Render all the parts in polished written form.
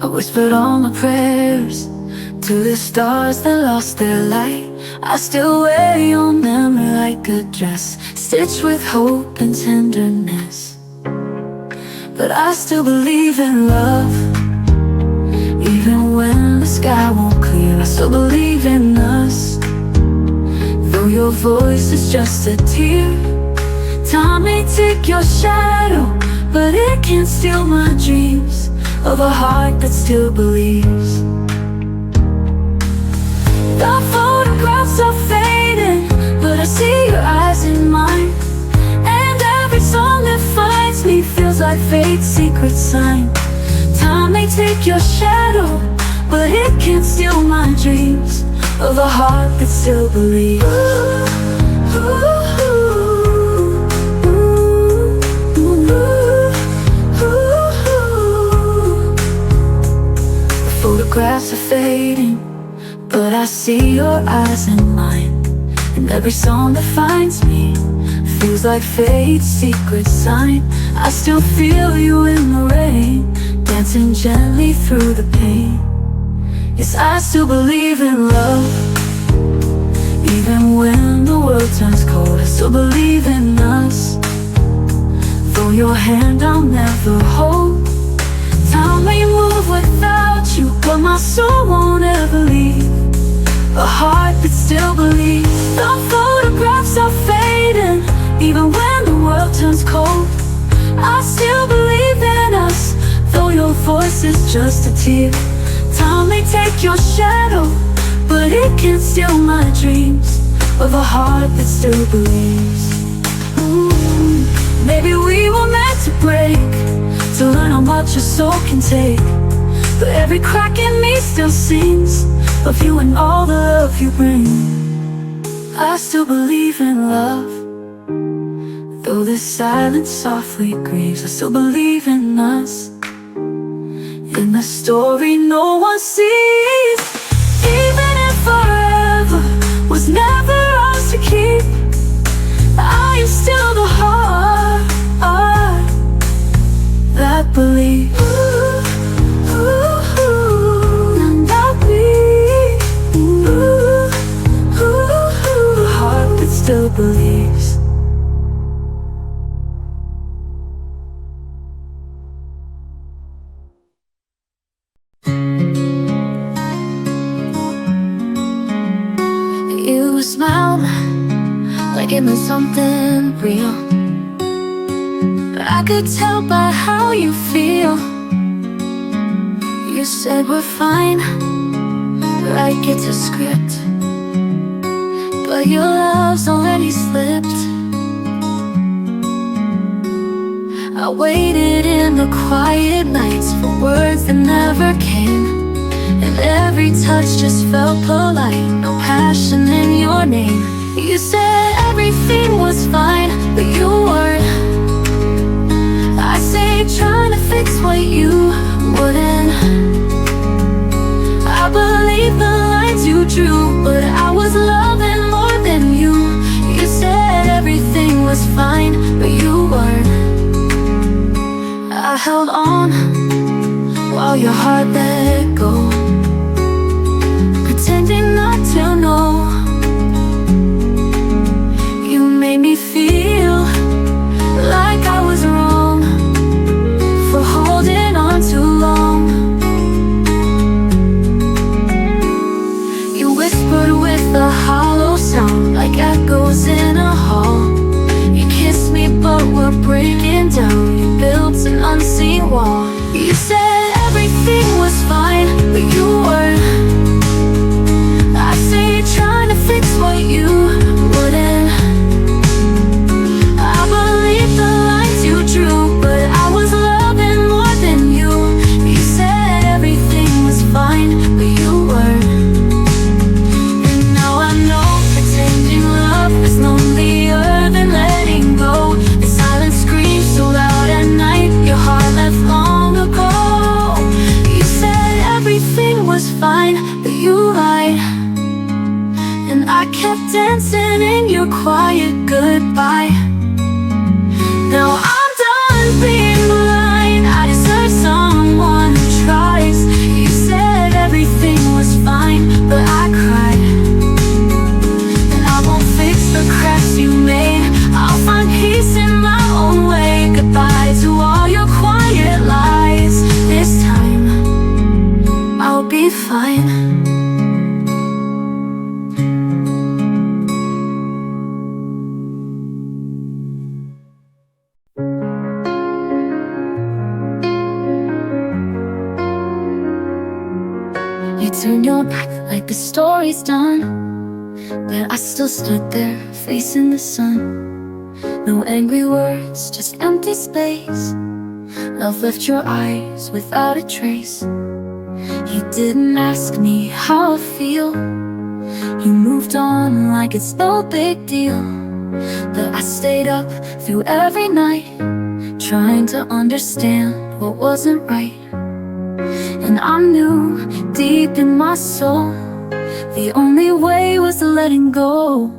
I whispered all my prayers to the stars that lost their light. I still wear your memory like a dress, stitched with hope and tenderness. But I still believe in love, even when the sky won't clear. I still believe in us, though your voice is just a tear. Time may take your shadow, but it can't steal my dreams of a heart that still believes. The photographs are fading, but I see your eyes in mine. And every song that finds me feels like fate's secret sign. Time may take your shadow, but it can't steal my dreams of a heart that still believes. Ooh, ooh. Photographs are fading, but I see your eyes in mine. And every song that finds me feels like fate's secret sign. I still feel you in the rain, dancing gently through the pain. Yes, I still believe in love, even when the world turns cold. I still believe in us, though your hand I'll never hold. Time may move without you, but my soul won't ever leave. A heart that still believes. The photographs are fading, even when the world turns cold. I still believe in us, though your voice is just a tear. Time may take your shadow, but it can't steal my dreams of a heart that still believes. Maybe we were meant to break, to learn how much a soul can take. But every crack in me still sings of you and all the love you bring. I still believe in love, though this silence softly grieves. I still believe in us, in the story no one sees. Even if forever was never ours to keep, I am still the heart that believes. And I believe, the heart that still believes. You smiled like it meant something real. I could tell by how you feel. You said we're fine, like it's a script, but your love's already slipped. I waited in the quiet nights for words that never came, and every touch just felt polite, no passion in your name. You said everything was fine, but you weren't. I say trying to fix what you wouldn't. I believe the lines you drew, but I was loving more than you. You said everything was fine, but you weren't. I held on while your heart let go, pretending not to know. You made me feel like I was wrong for holding on too long. You whispered with a hollow sound, like echoes in a hall. You kissed me but we're breaking down. You built an unseen wall. You said everything was fine, but you weren't. I say trying to fix what you wouldn't. I believe the lines you drew, but I was loving more than you. You said everything was fine, but you weren't. And now I know pretending love is lonelier than letting go. The silence screams so loud at night, your heart left long ago. You said everything was fine, but you lied. And I kept dancing in your quiet goodbye. Now I'm done being blind. I deserve someone who tries. turned your back like the story's done, but I still stood there facing the sun. No angry words, just empty space. Love left your eyes without a trace. You didn't ask me how I feel. You moved on like it's no big deal. But I stayed up through every night, trying to understand what wasn't right. And I knew deep in my soul the only way was letting go.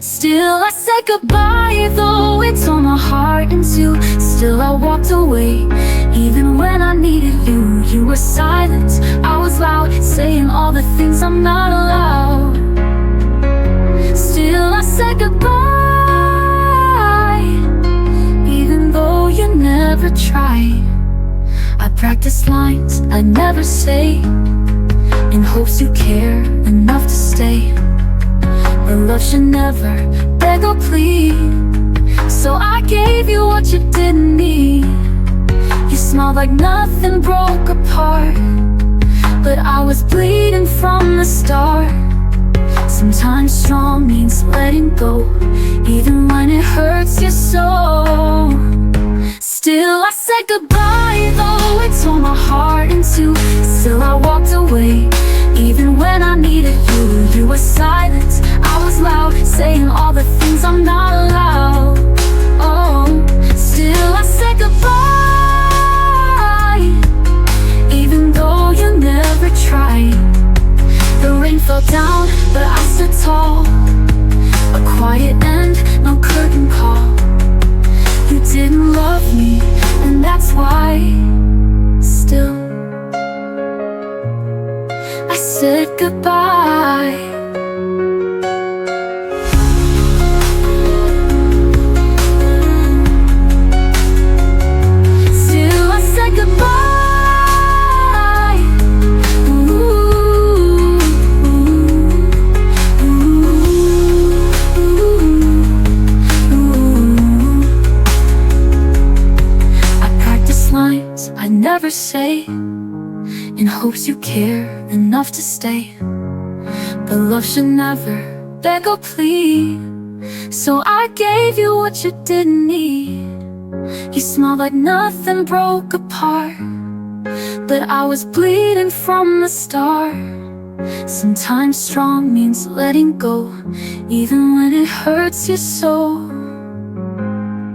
Still I said goodbye, though it tore my heart in two. Still I walked away, even when I needed you. You were silent, I was loud, saying all the things I'm not allowed. Still I said goodbye, even though you never tried. I practiced lines I never say, in hopes you care enough to stay. But love should never beg or plead, so I gave you what you didn't need. You smiled like nothing broke apart, but I was bleeding from the start. Sometimes strong means letting go, even when it hurts you so. Still I said goodbye, though it tore my heart in two. Still I walked away, even when I needed you. You were silent, I was loud, saying all the things I'm not allowed. Oh, still I said goodbye, even though you never tried. The rain fell down, but I stood tall. A quiet end, no curtain call. You didn't love me, and that's why. Still I said goodbye. Still I said goodbye. Ooh, ooh, ooh. I practice lines I never say, in hopes you care enough to stay. But love should never beg or plead, so I gave you what you didn't need. You smiled like nothing broke apart, but I was bleeding from the start. Sometimes strong means letting go, even when it hurts you so.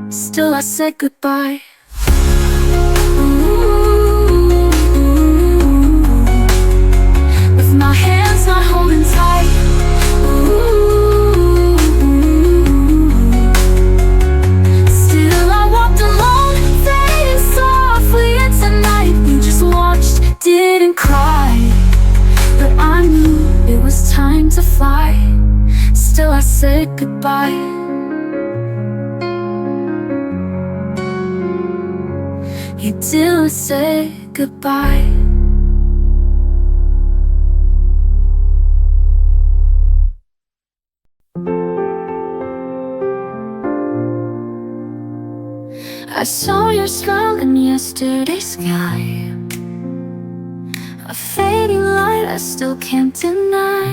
Still I said goodbye. My hands not holding tight. Ooh. Still I walked alone, fading softly into night. You just watched, didn't cry, but I knew it was time to fly. Still I said goodbye. You still said goodbye. I saw your smile in yesterday's sky, a fading light I still can't deny.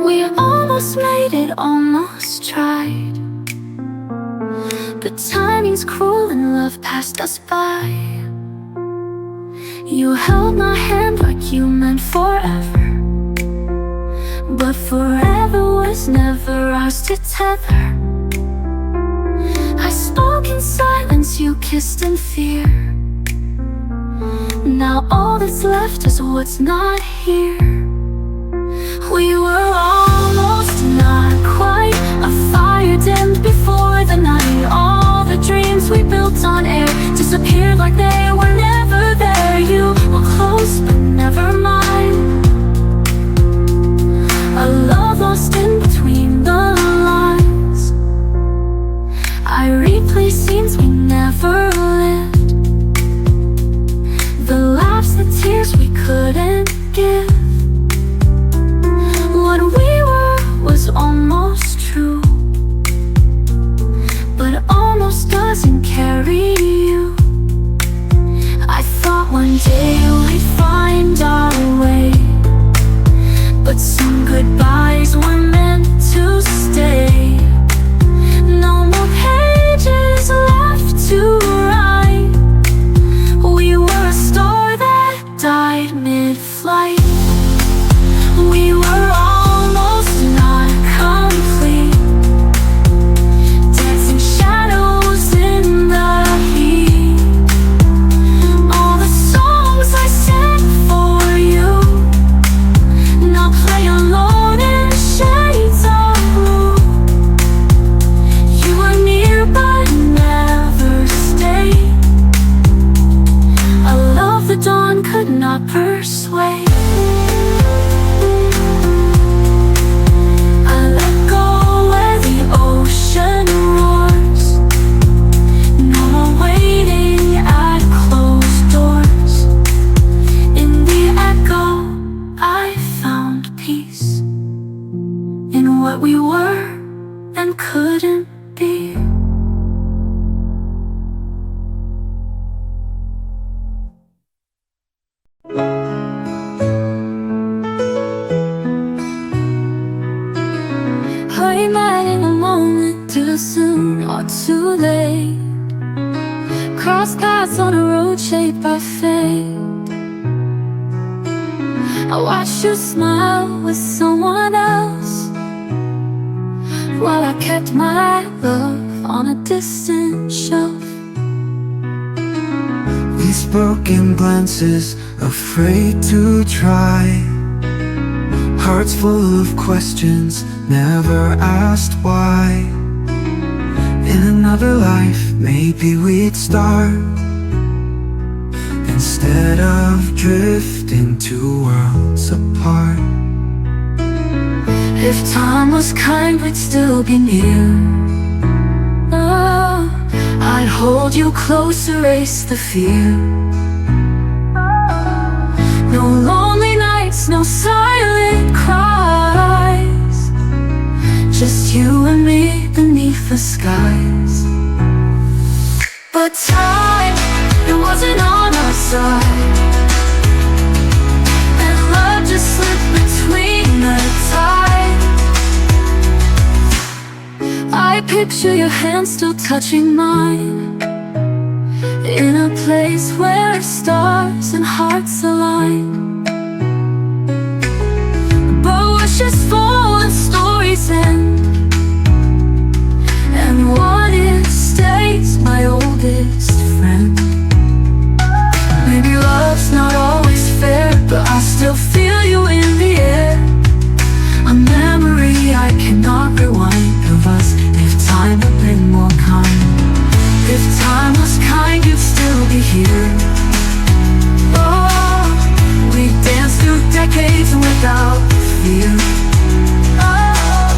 We almost made it, almost tried, but timing's cruel and love passed us by. You held my hand like you meant forever, but forever was never ours to tether. I spoke in silence, you kissed in fear. Now all that's left is what's not here. We were almost, not quite. A fire dimmed before the night. All the dreams we built on air disappeared like they were never there. You were close but never mine, a love lost in between the lines. I replay scenes we never lived, the laughs, the tears we couldn't give. What we were was almost true, but almost doesn't carry you. I thought one day we'd find our way. not persuade. I let go where the ocean roars. No more waiting at closed doors. In the echo I found peace in what we were and couldn't be. We met in a moment, too soon or too late. Crossed paths on a road shaped by fate. I watched you smile with someone else, while I kept my love on a distant shelf. These broken glances, afraid to try. Hearts full of questions, never asked why. In another life, maybe we'd start, instead of drifting two worlds apart. If time was kind, we'd still be near. Oh, I'd hold you close, erase the fear. No lonely nights, no silent cries, just you and me beneath the skies. But time, it wasn't on our side, and love just slipped between the tide. I picture your hand still touching mine, in a place where stars and hearts align. But wishes fall and stories end, and what if stays my oldest friend. Maybe love's not always fair, but I still feel you in the air. A memory I cannot rewind of us, if time had been more kind. If time was kind, you'd still be here. Oh, we danced through decades without fear. Oh,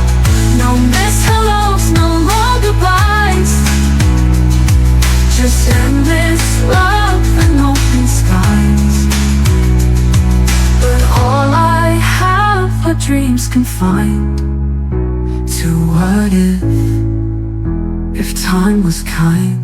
no missed hellos, no long goodbyes, just endless love and open skies. But all I have are dreams confined to what if time was kind.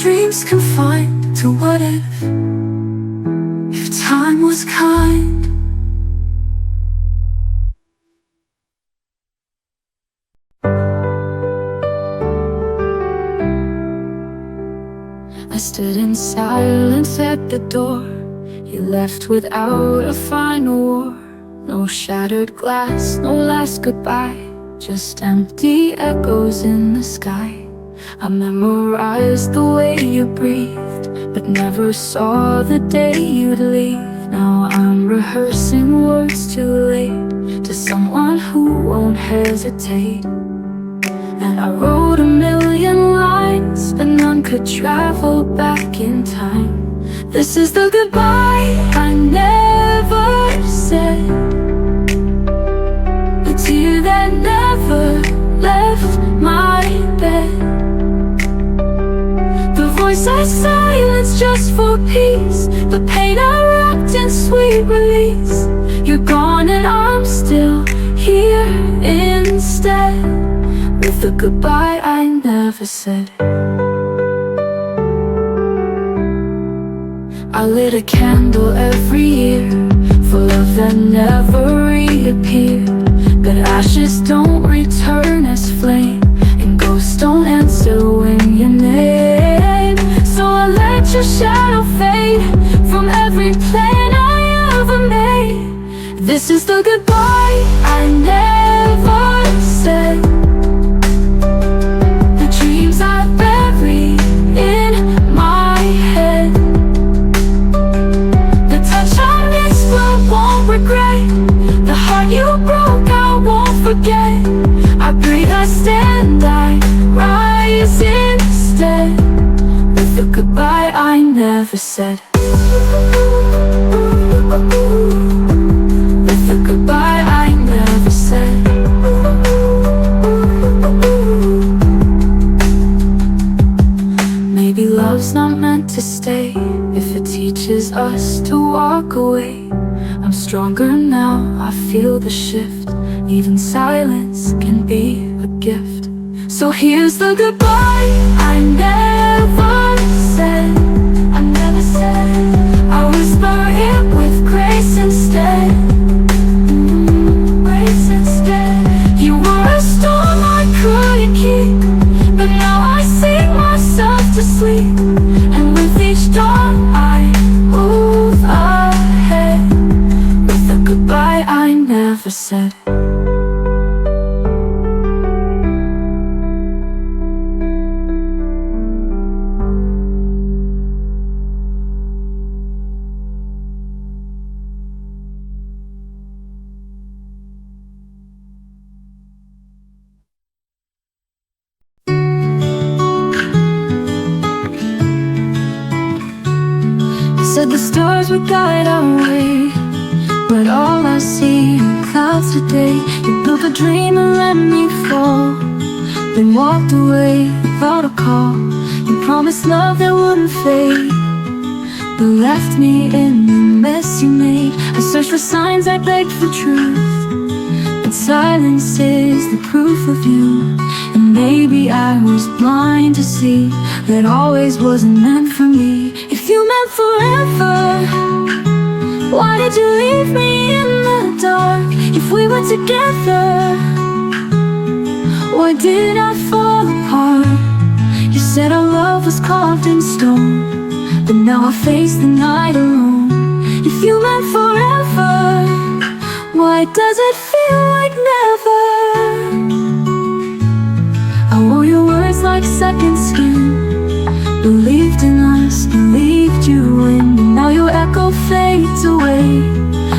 Dreams confined to what if time was kind. I stood in silence at the door. You left without a final war. No shattered glass, no last goodbye, just empty echoes in the sky. I memorized the way you breathed, but never saw the day you'd leave. Now I'm rehearsing words too late to someone who won't hesitate. And I wrote a million lines, but none could travel back in time. This is the goodbye I never said, a tear that never left my bed. Voice I silence just for peace, the pain I wrapped in sweet release. You're gone and I'm still here instead, with the goodbye I never said. I lit a candle every year for love that never reappeared, but ashes don't return as flame, and ghosts don't answer when your name. So I let you shadow fade from every plan I ever made. This is the goodbye I never said. The dreams I buried in my head. The touch I missed but won't regret. The heart you broke I won't forget. I breathe, I stand, I rise instead. With the goodbye I never said. With the goodbye I never said. Maybe love's not meant to stay if it teaches us to walk away. I'm stronger now, I feel the shift. Even silence can be a gift. So here's the goodbye I never said. I never said. I whisper it with grace instead. Grace instead. You were a storm I couldn't keep, but now I sing myself to sleep. And with each dawn I move ahead. With the goodbye I never said. Said the stars would guide our way, but all I see are clouds today. You built a dream and let me fall, then walked away without a call. You promised love that wouldn't fade, but left me in the mess you made. I searched for signs, I begged for truth, but silence is the proof of you. And maybe I was blind to see that always wasn't meant for me. If you meant forever, why did you leave me in the dark? If we were together, why did I fall apart? You said our love was carved in stone, but now I face the night alone. If you meant forever, why does it feel like never? I wore your words like second skin, believed in us, believed you in. And now your echo fades away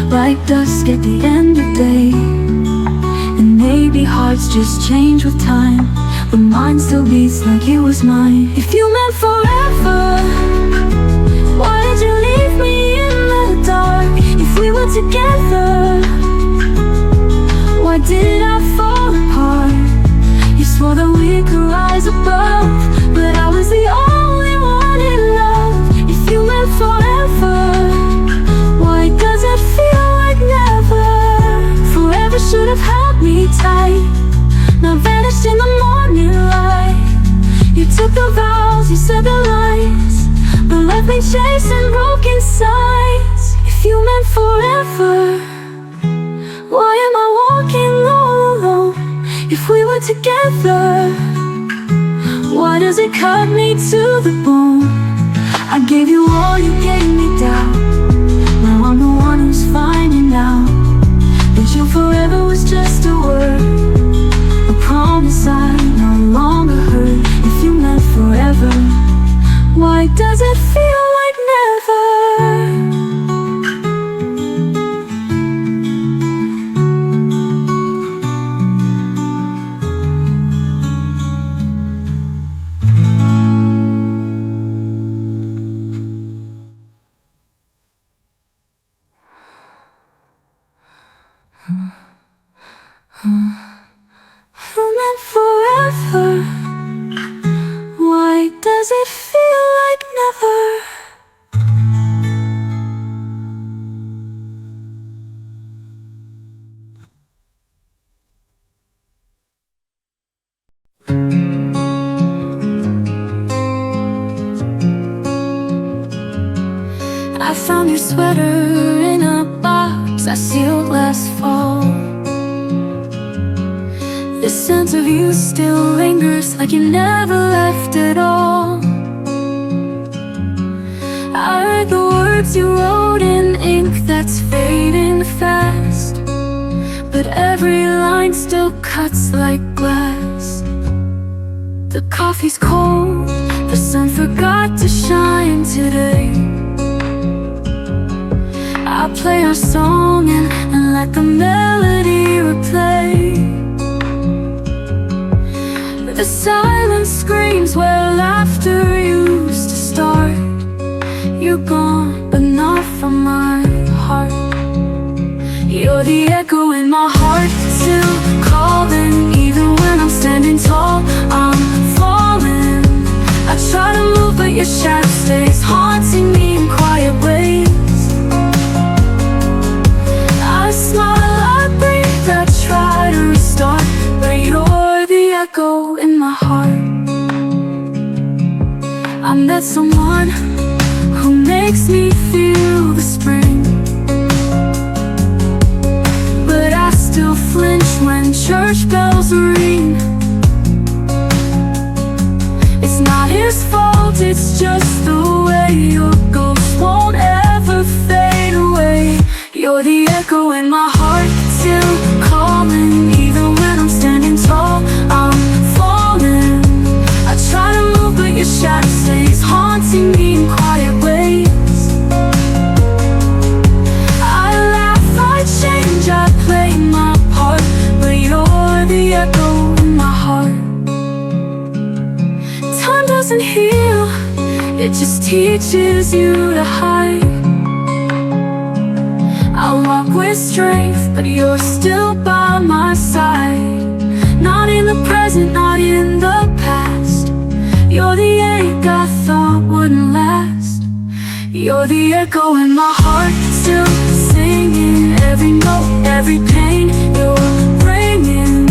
like dusk at the end of day. And maybe hearts just change with time, but mine still beats like it was mine. If you meant forever, why did you leave me in the dark? If we were together, why did I fall apart? You swore that we could rise above, but I was the only one in love. If you meant forever, why does it feel like never? Forever should have held me tight, now vanished in the morning light. You took the vows, you said the lies, but left me chasing broken signs. If you meant forever, why am I walking all alone? If we were together, why does it cut me to the bone? I gave you all, you gave me doubt. Now I'm the one who's finding out that you forever was just a word, a promise I no longer heard. If you meant forever, why does it feel like never? And forever, why does it feel like never? I found your sweater in a box I sealed last fall. The scent of you still lingers like you never left at all. words you wrote in ink that's fading fast, but every line still cuts like glass. The coffee's cold, the sun forgot to shine today. I play our song and let the melody replay. The silence screams where laughter used to start. You're gone, but not from my heart. You're the echo in my heart, still calling. Even when I'm standing tall, I'm falling. I try to move, but your shadow stays haunting me in quiet ways. I smile, I breathe, I try to restart, but you're the echo in my heart. I met someone who makes me feel the spring, but I still flinch when church bells ring. It's not his fault, it's just the way your ghost won't ever fade away. You're the echo in my heart, still calling. Even when I'm standing tall, I'm falling. I try to move, but your shadow stays haunting me in quiet ways. I laugh, I change, I play my part, but you're the echo in my heart. Time doesn't heal, it just teaches you to hide. I walk with strength, but you're still by my side. Not in the present, not in the past. You're the ache I thought wouldn't last. You're the echo in my heart, still singing. Every note, every pain you're bringing.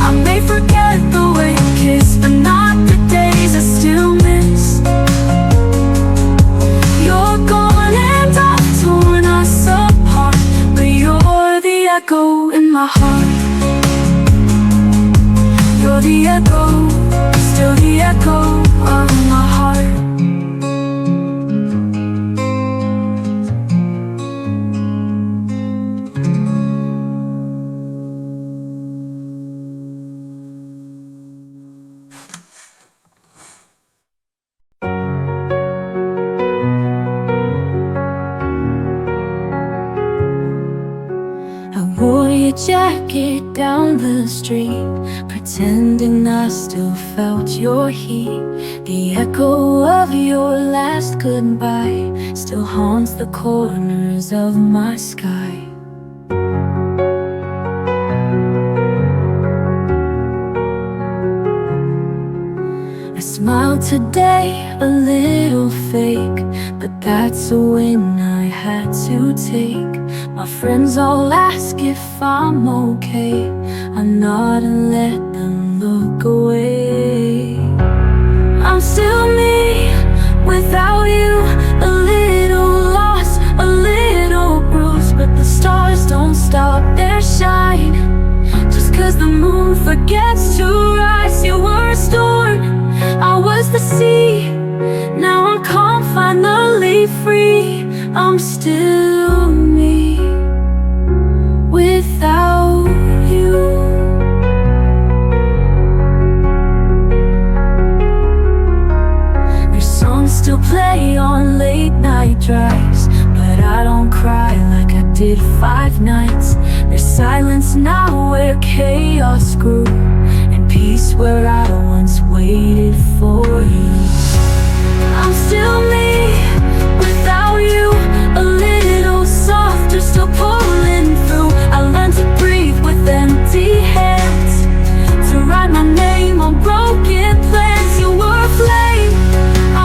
I may forget the way you kiss, but not the days I still miss. You're gone and I've torn us apart, but you're the echo in my heart. You're the echo, still the echo of my heart. I wore your jacket down the street, pretending I still felt your heat. The echo of your last goodbye still haunts the corners of my sky. I smiled today, a little fake, but that's a win I had to take. My friends all ask if I'm okay. I nod and let them look away. I'm still me, without you. A little lost, a little bruised, but the stars don't stop their shine. Just 'cause the moon forgets to rise. You were a storm, I was the sea. Now I'm calm, finally free. I'm still me, without you. Their songs still play on late night drives, but I don't cry like I did 5 nights. There's silence now where chaos grew, and peace where I once waited for you. I'm still me, without you. A little softer, still pulling through. I learned to breathe with empty hands, to write my name on broken plans. You were a flame,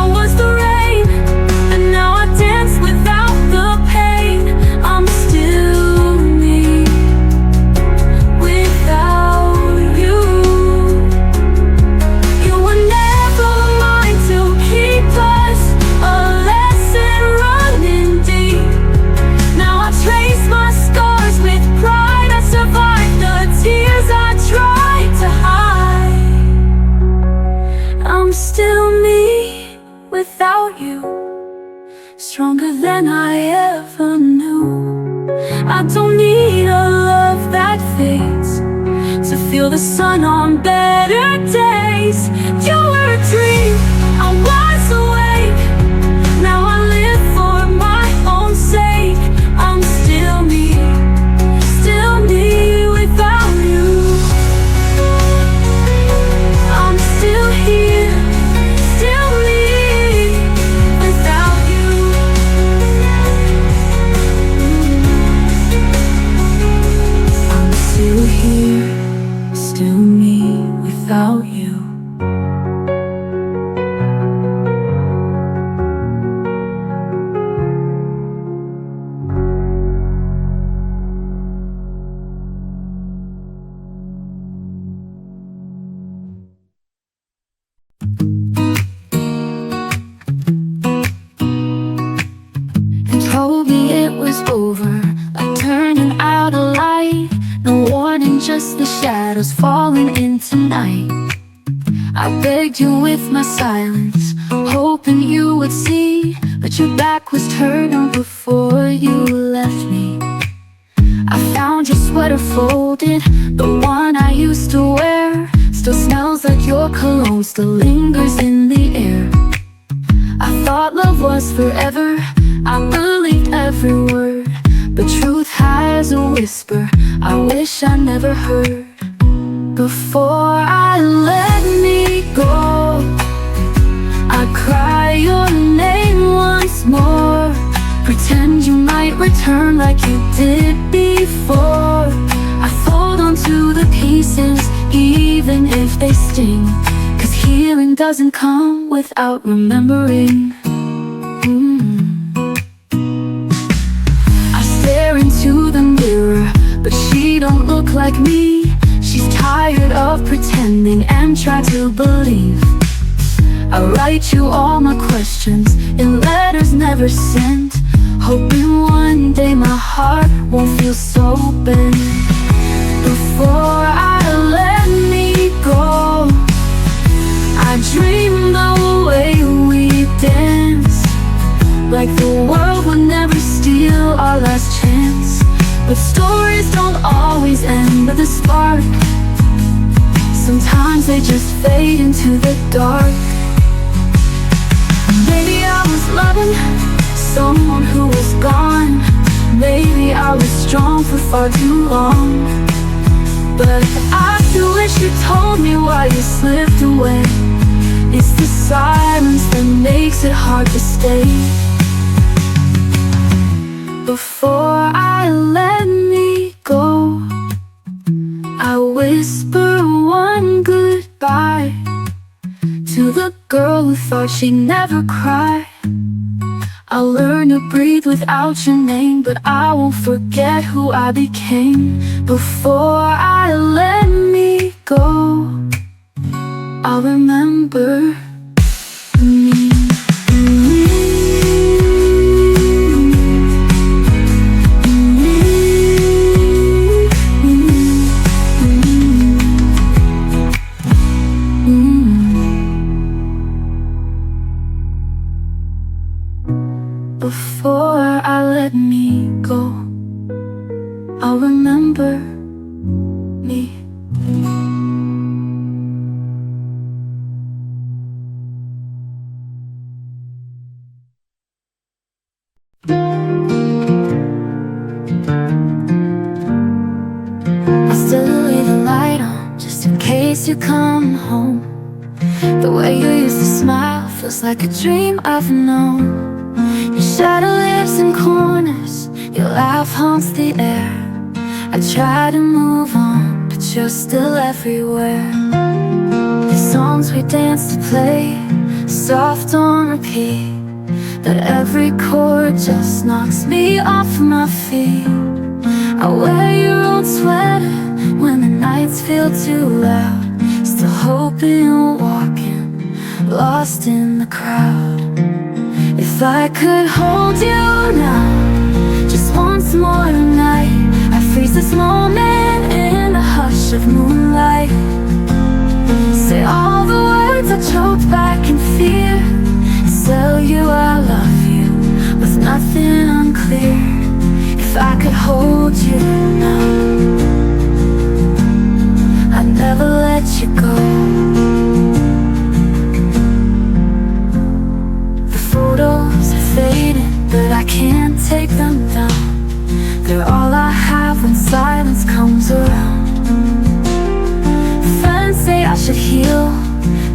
I was the rain, and now I dance without the pain. I'm still me, without you. You were never mine to keep us alive. than I ever knew. I don't need a love that fades to feel the sun on better days. You were a dream, I was awake. Now I live for my own sake. I'm still me without you. I'm still here, still me without you. I'm still here, still me without you. And told me it was over, like turning out a light. No warning, just the shadows falling into night. I begged you with my silence, hoping you would see, but your back was turned before you left me. I found your sweater folded, the one I used to wear. Still smells like your cologne, still lingers in the air. I thought love was forever, I believed every word, but truth has a whisper I wish I never heard. Before I let me go, I cry your name once more. Pretend you might return like you did before. I fold onto the pieces, even if they sting, 'cause healing doesn't come without remembering. I stare into the mirror, but she don't look like me. She's tired of pretending and try to believe. I write you all my questions in letters never sent, hoping one day my heart won't feel so bent. Before I let me go, I dream the way we dance, like the world would never steal our last chance. But stories don't always end with a spark. Sometimes they just fade into the dark. Maybe I was loving someone who was gone. Maybe I was strong for far too long. But I still wish you told me why you slipped away. It's the silence that makes it hard to stay. Before I let me go, I whisper one goodbye to the girl who thought she'd never cry. I'll learn to breathe without your name, but I won't forget who I became. Before I let me go, I'll remember me. Before I let me go, I'll remember me. I'll still leave the light on, just in case you come home. The way you used to smile feels like a dream I've known. Your shadow lives in corners, your laugh haunts the air. I try to move on, but you're still everywhere. The songs we dance to play, soft on repeat, but every chord just knocks me off my feet. I wear your old sweater when the nights feel too loud, still hoping you're walking, lost in the crowd. If I could hold you now, just once more tonight, I freeze this moment in the hush of moonlight. Say all the words I choked back in fear, tell you I love you with nothing unclear. If I could hold you now, I'd never let you go. The photos are fading, but I can't take them down. They're all I have when silence comes around. Friends say I should heal,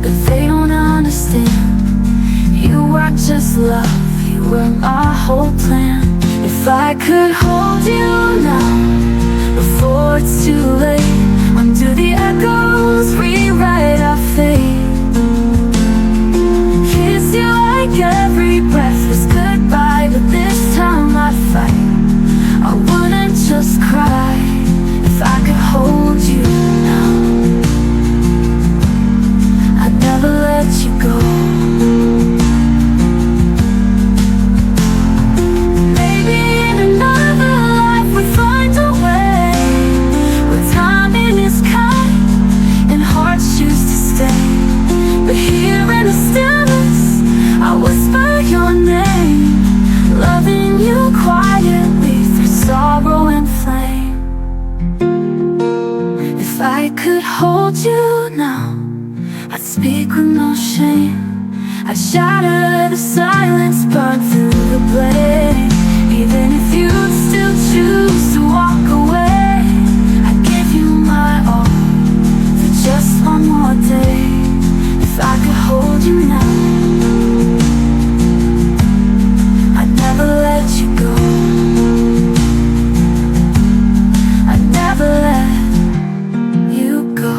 but they don't understand. You were just love, you were my whole plan. If I could hold you now, before it's too late, undo the echoes, rewrite our fate. Kiss you like every breath was goodbye, but this time I'd fight. I wouldn't just cry. If I could hold you now, I'd never let you go. Maybe in another life we find a way, where timing is kind and hearts choose to stay. But here in the stillness, I whisper your name, loving you quietly through sorrow and flame. If I could hold you now, I'd speak with no shame. I'd shatter the silence, burn through the blade. Even if you'd still choose to walk away, I'd give you my all for just one more day. If I could hold you now, I'd never let you go. I'd never let you go.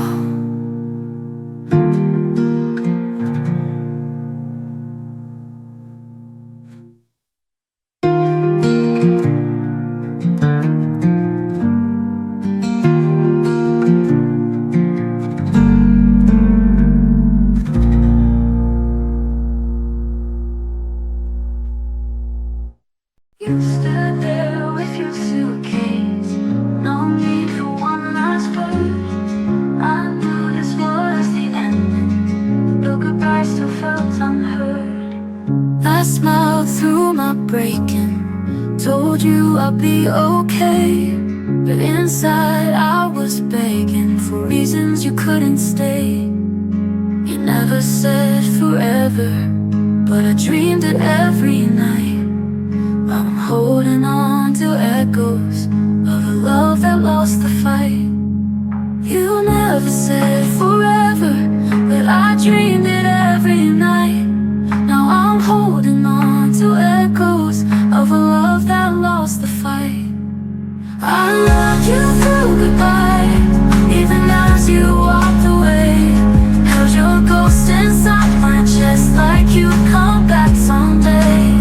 You stood there with your suitcase, no need for one last word. I knew this was the end, your goodbye still felt unheard. I smiled through my breaking, told you I'd be okay, but inside I was begging for reasons you couldn't stay. You never said forever, but I dreamed it every night. I'm holding on to echoes of a love that lost the fight. You never said forever, but I dreamed it every night. Now I'm holding on to echoes of a love that lost the fight. I loved you through goodbye, even as you walked away. Held your ghost inside my chest like you'd come back someday.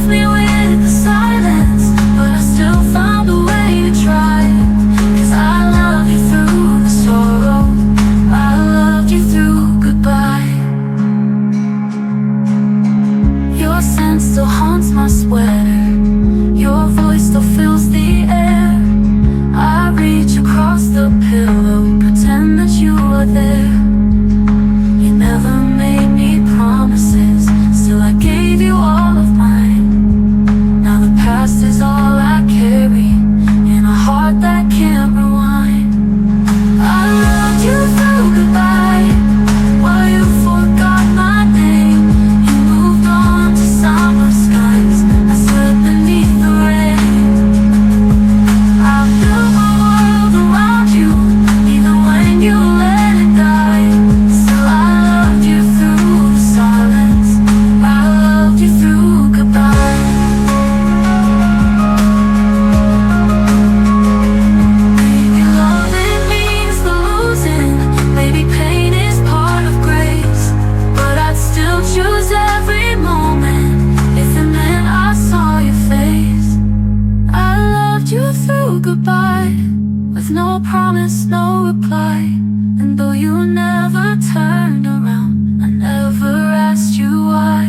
Me with the silence, but I still found a way to try. 'Cause I love you through the sorrow, I loved you through goodbye. Your scent still haunts my sweater, your voice still fills the air. I reach across the pillow, pretend that you are there. You never made me promises, still I gave you all of mine. Past is all I carry, in a heart that can't rewind. I loved you through goodbye, while you forgot my name. You moved on to summer skies, I slept beneath the rain. I built my world around you, even when you let it die. Still I loved you through the silence, I loved you through goodbye. Goodbye, with no promise, no reply. And though you never turned around, I never asked you why.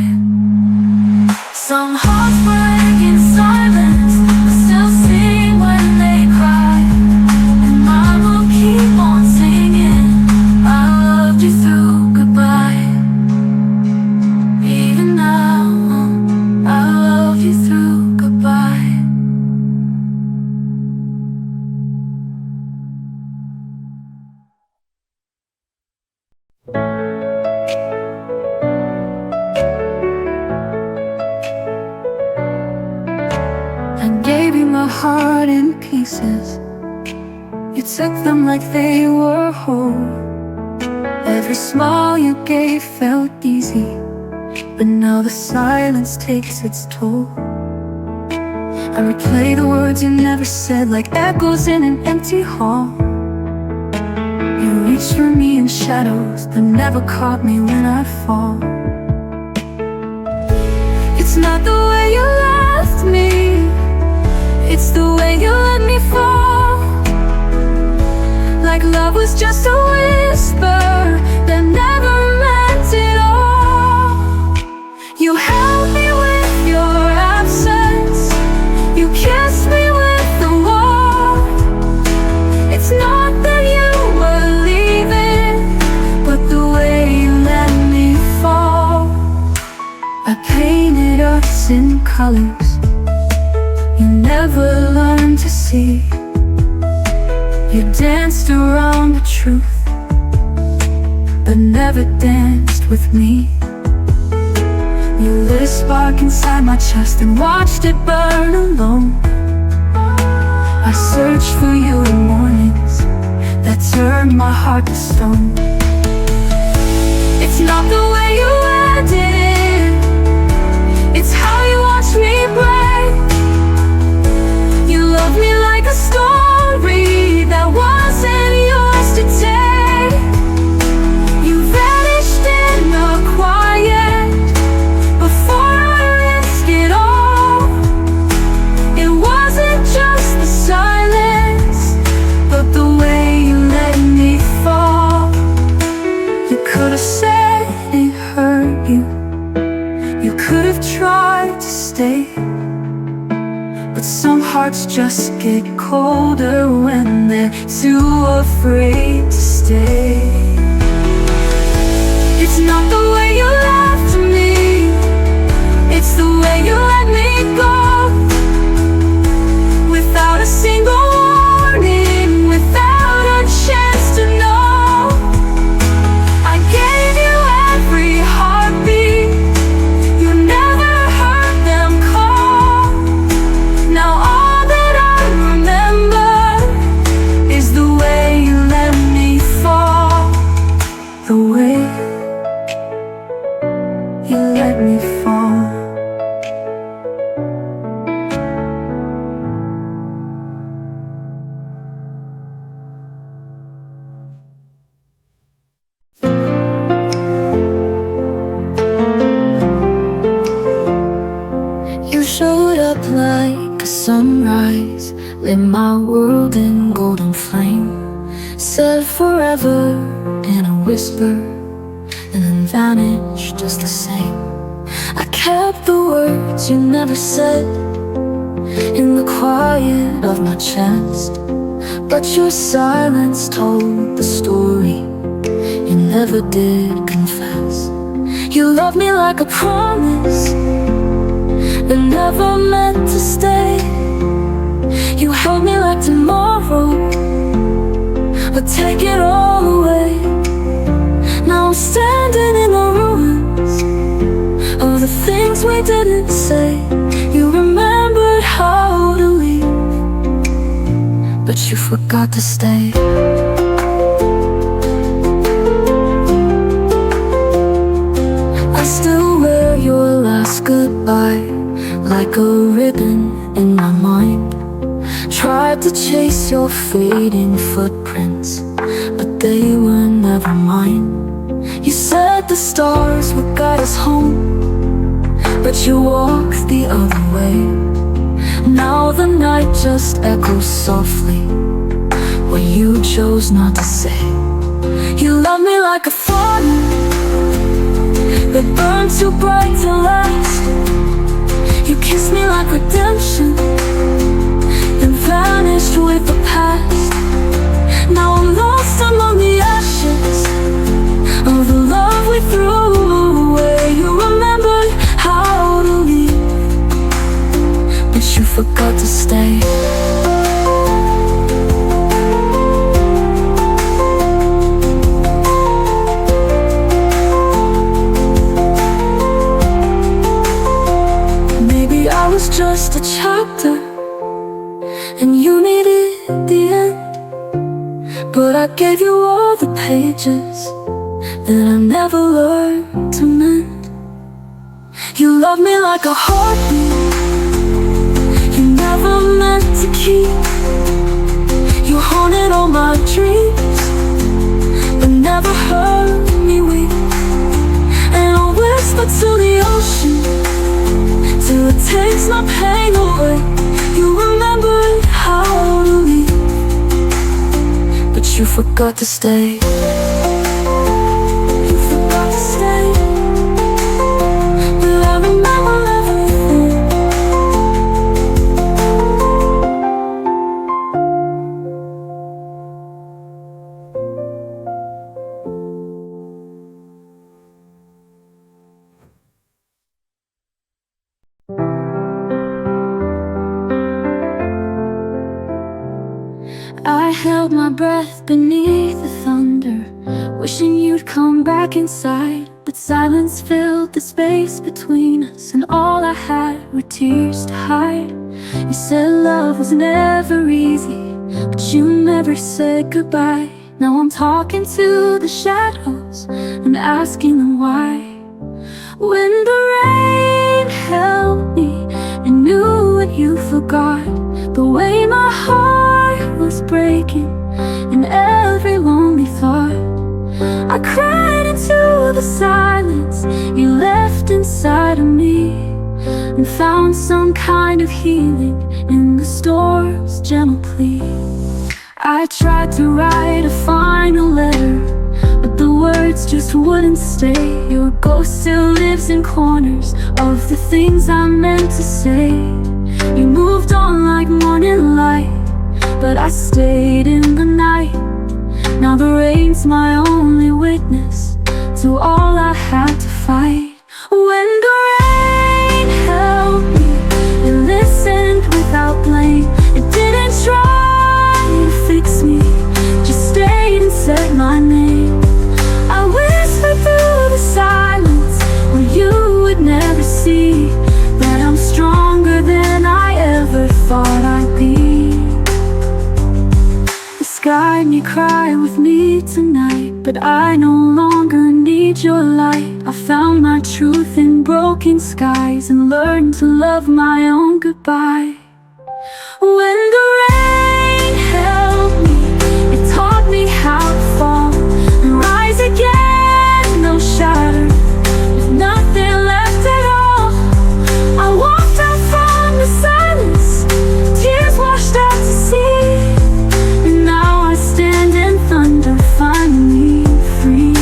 Some hearts break in silence, but still sing when they cry. And mine will keep on singing, I loved you through goodbye. Even now heart in pieces. You took them like they were whole. Every smile you gave felt easy, but now the silence takes its toll. I replay the words you never said like echoes in an empty hall. You reached for me in shadows, but never caught me when I fall. It's not the way you left me, it's the way you let me fall. Like love was just a whisper that never meant it all. You held me with your absence, you kissed me with the warmth. It's not that you were leaving, but the way you let me fall. I painted us in colors you never learned to see. You danced around the truth, but never danced with me. You lit a spark inside my chest and watched it burn alone. I searched for you in mornings that turned my heart to stone. It's not the way you ended it, it's how you watched me break. You loved me like a story that wasn't yours to take. You vanished in the quiet before I risked it all. It wasn't just the silence, but the way you let me fall. You could have said it hurt you, you could have tried to stay, but some hearts just get colder when they're too afraid to stay. It's not the way you left me, it's the way you let me go. Without a single warning, without a chance to know. I gave you every heartbeat, you never heard them call. Now all that I remember is the way you let me fall. The way you let me fall. You showed up like a sunrise, lit my world in golden flame. Said forever in a whisper, and then vanished just the same. I kept the words you never said in the quiet of my chest, but your silence told the story you never did confess. You loved me like a promise that never meant to stay. You held me like tomorrow, but take it all away. Now I'm standing in the ruins of the things we didn't say. You remembered how to leave, but you forgot to stay. I still wear your last goodbye like a ribbon in my mind. Tried to chase your fading footprints, but they were never mine. You said the stars would guide us home, but you walked the other way. Now the night just echoes softly what you chose not to say. You love me like a fire that burned too bright to last. You kissed me like redemption, then vanished with the past. Now I'm lost among the ashes of the love we threw away. You remembered how to leave, but you forgot to stay. Maybe I was just a chapter But I gave you all the pages that I never learned to mend. You love me like a heartbeat you never meant to keep. You haunted all my dreams, but never heard me weep. And I'll whisper to the ocean till it takes my pain away. You remembered how to leave, but you forgot to stay. You forgot to stay, but I remember everything. I held my breath beneath the thunder, wishing you'd come back inside. But silence filled the space between us, and all I had were tears to hide. You said love was never easy, but you never said goodbye. Now I'm talking to the shadows and asking them why. When the rain held me, I knew what you forgot, the way my heart was breaking in every lonely thought. I cried into the silence you left inside of me, and found some kind of healing in the storm's gentle plea. I tried to write a final letter, but the words just wouldn't stay. Your ghost still lives in corners of the things I meant to say. You moved on like morning light, but I stayed in the night. Now the rain's my only witness to all I had to fight. When the rain held me, it listened without blame. It didn't try to fix me, just stayed and said my name. I whispered through the silence where you would never see that I'm stronger than I ever thought I'd be. Guide me, cry with me tonight, but I no longer need your light. I found my truth in broken skies and learned to love my own goodbye. When the rain held me, it taught me how to fall and rise again, no shatter, with nothing left at all. I walked out from the silence, tears washed out to sea. Finally free.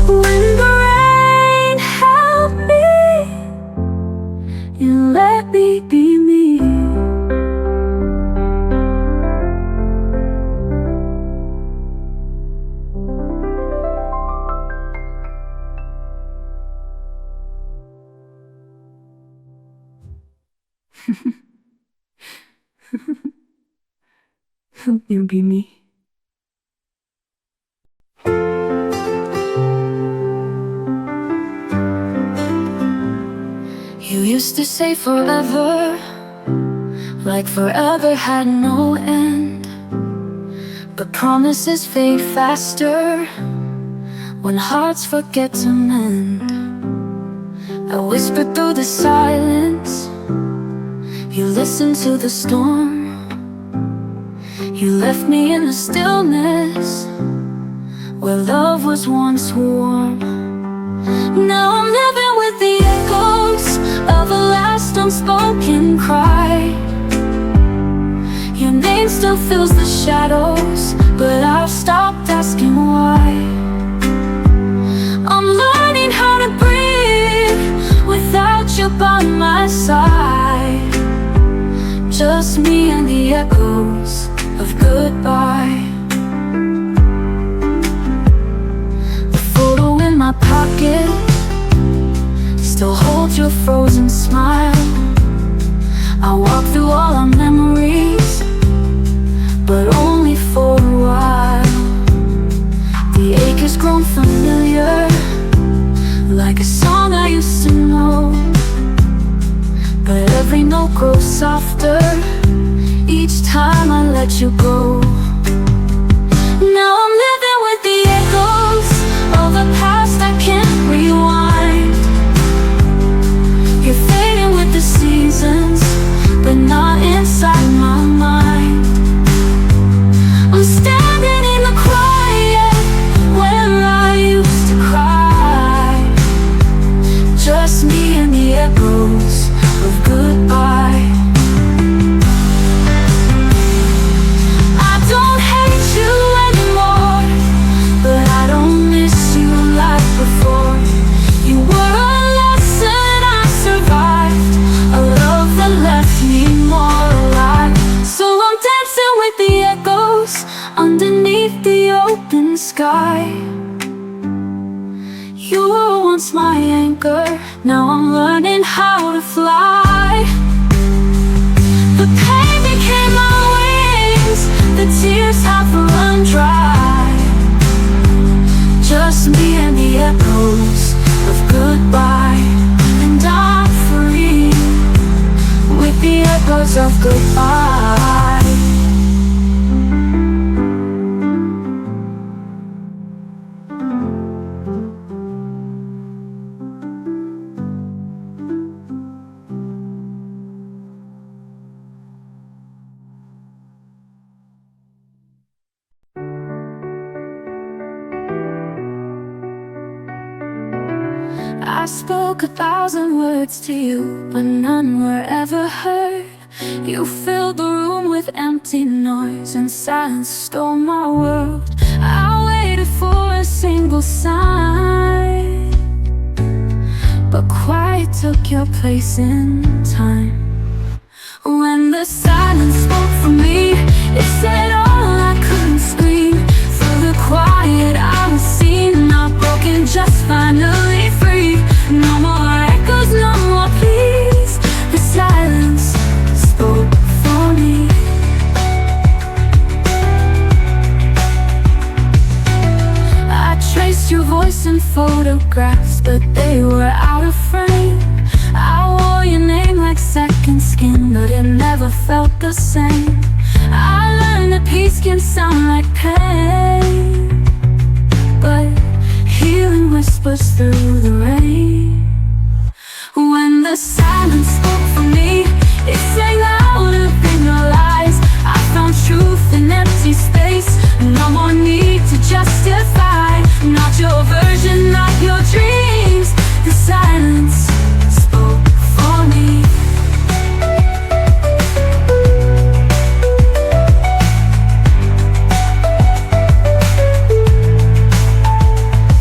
When the rain held me, you let me be me. You be me. You used to say forever, like forever had no end. But promises fade faster when hearts forget to mend. I whispered through the silence, you listened to the storm. You left me in the stillness where love was once warm. Now I'm living with the echoes of a last unspoken cry. Your name still fills the shadows, but I've stopped asking why. I'm learning how to breathe without you by my side. Just me and the echoes of goodbye. The photo in my pocket still holds your frozen smile. I walk through all our memories, but only for a while. The ache has grown familiar, like a song I used to know. But every note grows softer each time I let you go. echoes of goodbye. I don't hate you anymore, but I don't miss you like before. You were a lesson I survived, a love that left me more alive. So I'm dancing with the echoes underneath the open sky. You were once my anchor, now I'm learning how to fly. The pain became my wings, the tears have run dry. Just me and the echoes of goodbye. And I'm free with the echoes of goodbye. I spoke 1,000 words to you, but none were ever heard. You filled the room with empty noise, and silence stole my world. I waited for a single sign, but quiet took your place in time. When the silence spoke for me, it said all I couldn't scream. Through the quiet I was seen, not broken, just finally free. No more echoes, no more pleas. The silence spoke for me. I traced your voice in photographs, but they were out of frame. I wore your name like second skin, but it never felt the same. I learned that peace can sound like pain, but healing whispers through the rain. When the silence spoke for me, it sang louder than your lies. I found truth in empty space, no more need to justify. Not your version, not your dreams. The silence spoke for me.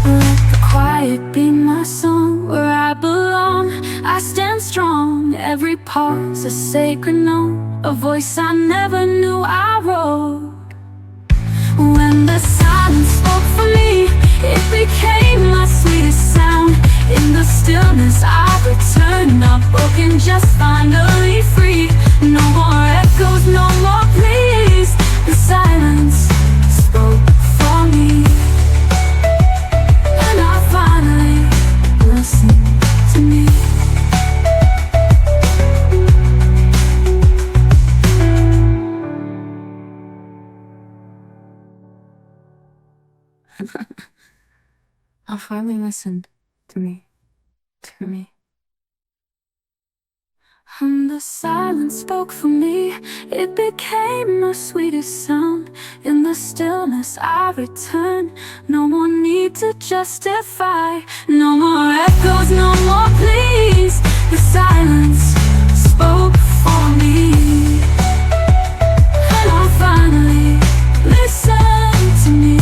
Let the quiet be my song, where I belong. I stand strong, every pause a sacred note, a voice I never knew I wrote. When the silence spoke for me, it became my sweetest sound. In the stillness I returned, not broken, just finally free. No more echoes, no more pleas. The silence spoke for me, and I finally listened to me. I finally listened to me, to me. And the silence spoke for me, it became my sweetest sound. In the stillness I return, no more need to justify. No more echoes, no more pleas. The silence spoke for me, and I finally listened to me.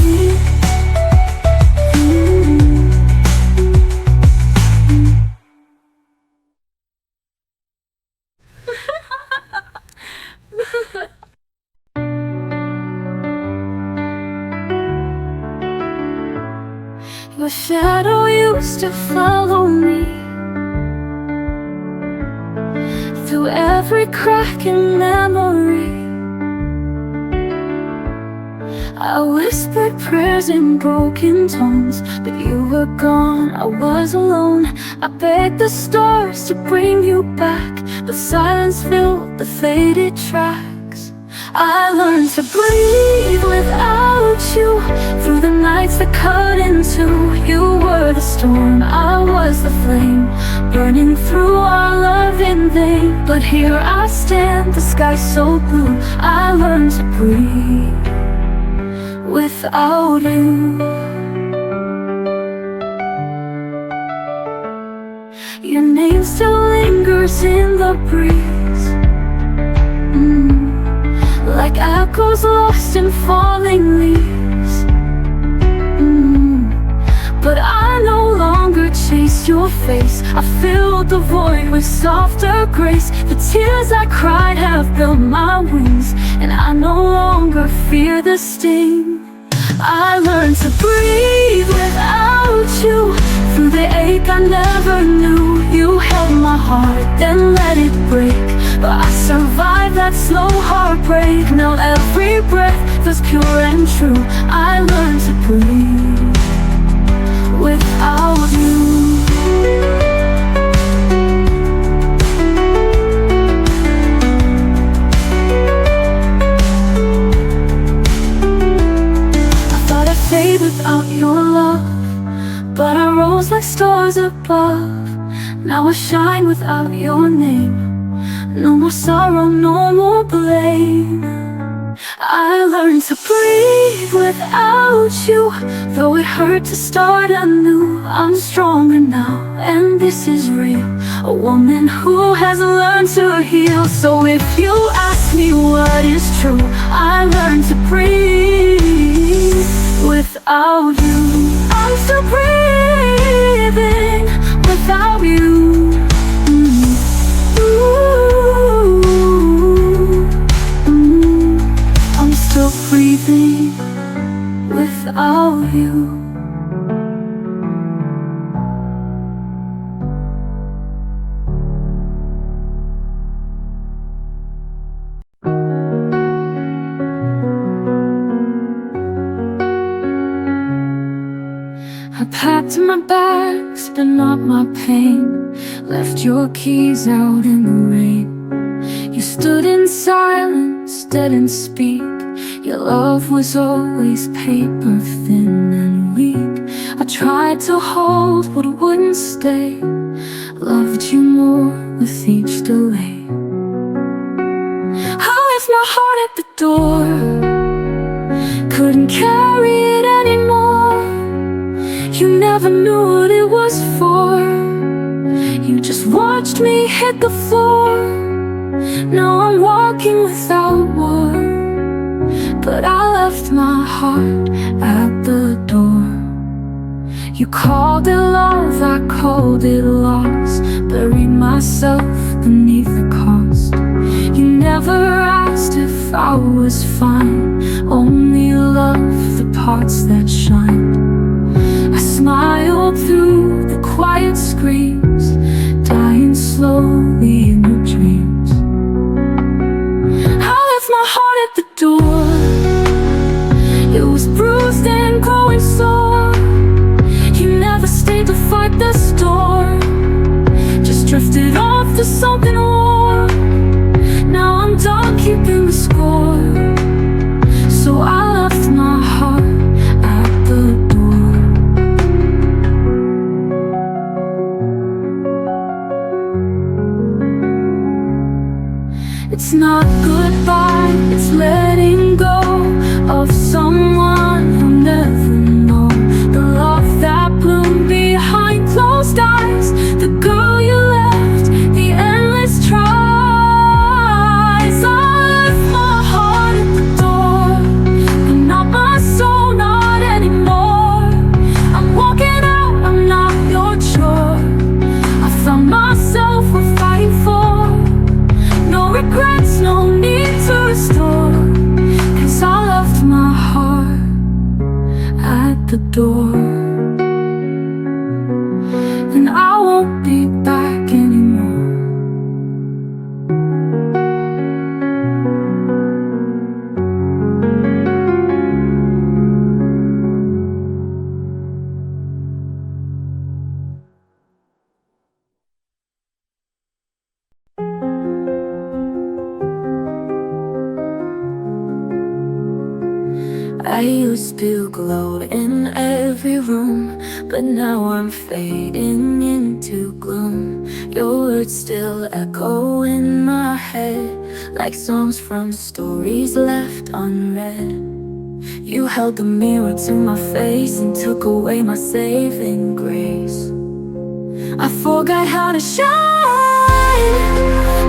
Your shadow used to follow me through every crack in memory. I whispered prayers in broken tones, but you were gone, I was alone. I begged the stars to bring you back, but silence filled the faded tracks. I learned to breathe without you, through the nights that cut into. You were the storm, I was the flame, burning through our love in vain. But here I stand, the sky so blue. I learned to breathe without you. your name still lingers in the breeze. Like echoes lost in falling leaves. But I no longer chase your face. I filled the void with softer grace. The tears I cried have built my wings, and I no longer fear the sting. I learned to breathe without you. Through the ache I never knew. You held my heart, then let it break. But I survived that slow heartbreak. Now every breath feels pure and true. I learned to breathe without you. I thought I'd fade without your love, but I rose like stars above. Now I shine without your name. No more sorrow, no more blame. I learned to breathe without you. Though it hurt to start anew, I'm stronger now, and this is real. A woman who has learned to heal. So if you ask me what is true, I learned to breathe without you. I'm still breathing without you. Still breathing without you. I packed my bags, but not my pain. Left your keys out in the rain. You stood in silence, didn't speak. Your love was always paper thin and weak. I tried to hold but wouldn't stay. Loved you more with each delay. I left my heart at the door. Couldn't carry it anymore. You never knew what it was for. You just watched me hit the floor. Now I'm walking without war. But I left my heart at the door. You called it love, I called it loss. Buried myself beneath the cost. You never asked if I was fine. Only loved the parts that shine. I smiled through the quiet screams, dying slowly in your dreams. I left my heart at the door. It was bruised and growing sore. You never stayed to fight the storm. Just drifted off to something more. Now I'm done keeping the score. So I left my heart at the door. It's not goodbye, it's letting go of someone who never know. The love that bloomed behind closed eyes. The girl you left, the endless tries. I left my heart at the door, but not my soul, not anymore. I'm walking out, I'm not your chore. I found myself worth fighting for. No regrets, no need to restore. Cause I left my heart at the door. And I won't be back anymore. I used to glow in every room, but now I'm fading into gloom. Your words still echo in my head, like songs from stories left unread. You held the mirror to my face and took away my saving grace. I forgot how to shine.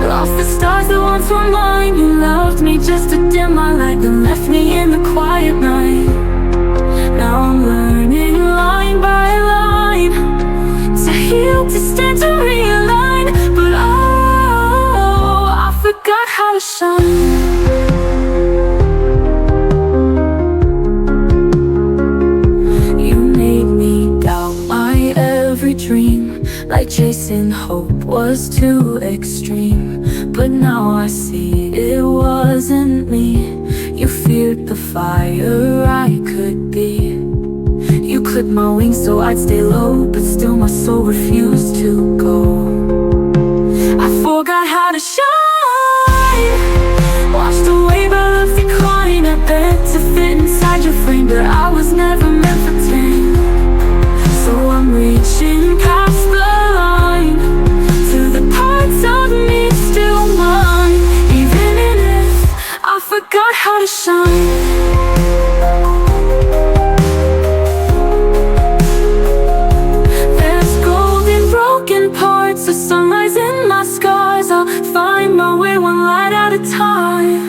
Lost the stars that once were mine. You loved me just to dim my light, then left me in the quiet night. Now I'm learning line by line to heal, to stand, to realign. But oh, I forgot how to shine. Dream, like chasing hope, was too extreme. But now I see it wasn't me. You feared the fire I could be. You clipped my wings so I'd stay low, but still my soul refused to go. I forgot how to shine. Washed away by love decline. I begged to fit inside your frame, but I was never meant for tame. So I'm reaching past the line to the parts of me still mine. Even if I forgot how to shine. There's gold in broken parts, the sunrise in my scars. I'll find my way one light at a time.